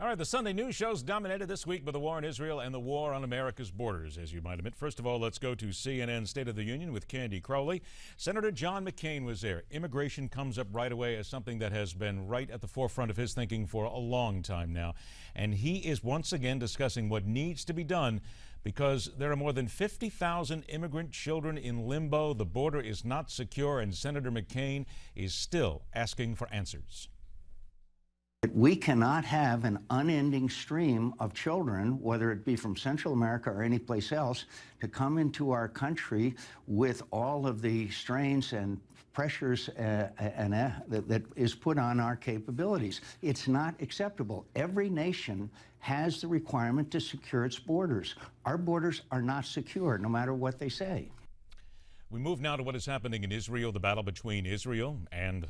All right, the Sunday news shows dominated this week by the war in Israel and the war on America's borders, as you might admit. First of all, let's go to CNN State of the Union with Candy Crowley. Senator John McCain was there. Immigration comes up right away as something that has been right at the forefront of his thinking for a long time now. And he is once again discussing what needs to be done because there are more than 50,000 immigrant children in limbo. The border is not secure, and Senator McCain is still asking for answers. We cannot have an unending stream of children, whether it be from Central America or any place else, to come into our country with all of the strains and pressures that is put on our capabilities. It's not acceptable. Every nation has the requirement to secure its borders. Our borders are not secure, no matter what they say. We move now to what is happening in Israel, the battle between Israel and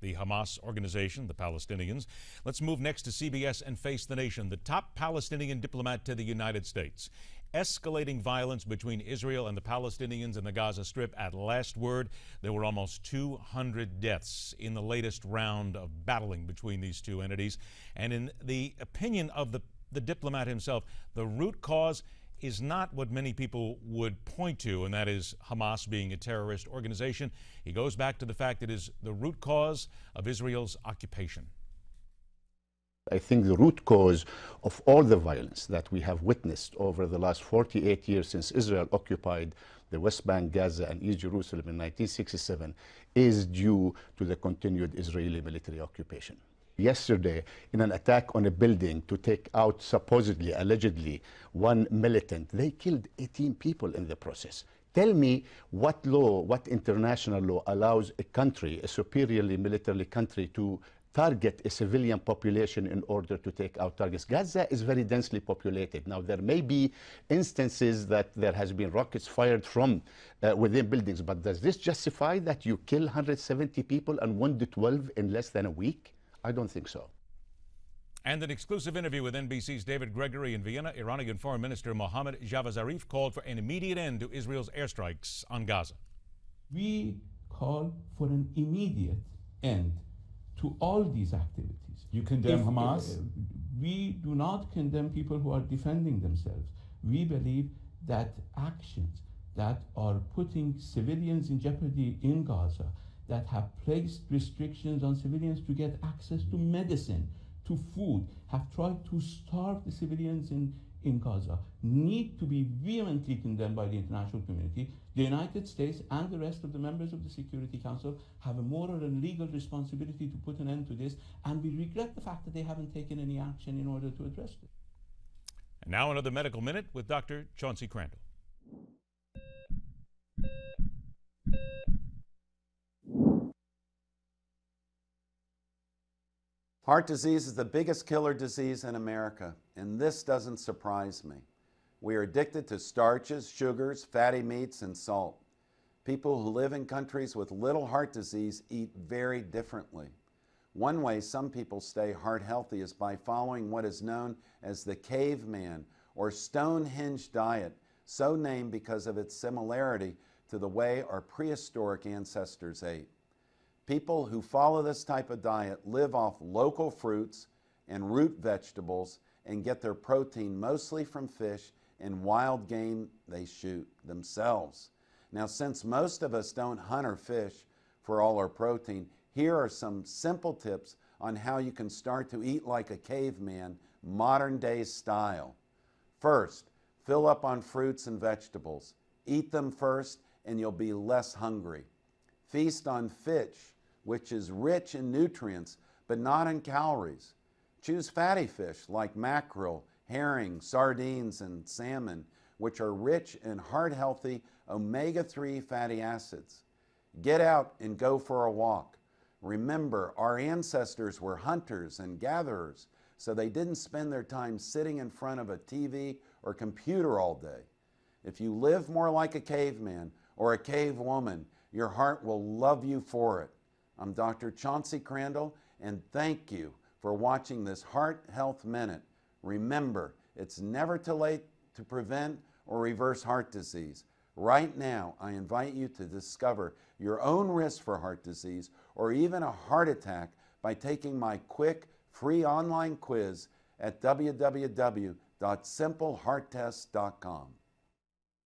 the Hamas organization, the Palestinians. Let's move next to CBS and face the nation. The top Palestinian diplomat to the United States. Escalating violence between Israel and the Palestinians in the Gaza Strip. At last word, there were almost 200 deaths in the latest round of battling between these two entities. And in the opinion of the diplomat himself, the root cause is not what many people would point to, and that is Hamas being a terrorist organization. He goes back to the fact it is the root cause of Israel's occupation. I think the root cause of all the violence that we have witnessed over the last 48 years since Israel occupied the West Bank, Gaza, and East Jerusalem in 1967 is due to the continued Israeli military occupation. Yesterday, in an attack on a building to take out supposedly, allegedly, one militant, they killed 18 people in the process. Tell me what law, what international law allows a country, a superiorly militarily country, to target a civilian population in order to take out targets. Gaza is very densely populated. Now, there may be instances that there has been rockets fired from within buildings, but does this justify that you kill 170 people and wound 12 in less than a week? I don't think so. And an exclusive interview with NBC's David Gregory in Vienna. Iranian Foreign Minister Mohammad Javad Zarif called for an immediate end to Israel's airstrikes on Gaza. We call for an immediate end to all these activities. You condemn Hamas? We do not condemn people who are defending themselves. We believe that actions that are putting civilians in jeopardy in Gaza, that have placed restrictions on civilians to get access to medicine, to food, have tried to starve the civilians in Gaza, need to be vehemently condemned by the international community. The United States and the rest of the members of the Security Council have a moral and legal responsibility to put an end to this, and we regret the fact that they haven't taken any action in order to address it. And now another Medical Minute with Dr. Chauncey Crandall. Heart disease is the biggest killer disease in America, and this doesn't surprise me. We are addicted to starches, sugars, fatty meats, and salt. People who live in countries with little heart disease eat very differently. One way some people stay heart healthy is by following what is known as the caveman or Stonehenge diet, so named because of its similarity to the way our prehistoric ancestors ate. People who follow this type of diet live off local fruits and root vegetables and get their protein mostly from fish and wild game they shoot themselves. Now, since most of us don't hunt or fish for all our protein, here are some simple tips on how you can start to eat like a caveman, modern day style. First, fill up on fruits and vegetables. Eat them first and you'll be less hungry. Feast on fish, which is rich in nutrients but not in calories. Choose fatty fish like mackerel, herring, sardines, and salmon, which are rich in heart-healthy omega-3 fatty acids. Get out and go for a walk. Remember, our ancestors were hunters and gatherers, so they didn't spend their time sitting in front of a TV or computer all day. If you live more like a caveman or a cave woman, your heart will love you for it. I'm Dr. Chauncey Crandall, and thank you for watching this Heart Health Minute. Remember, it's never too late to prevent or reverse heart disease. Right now, I invite you to discover your own risk for heart disease or even a heart attack by taking my quick, free online quiz at www.simplehearttest.com.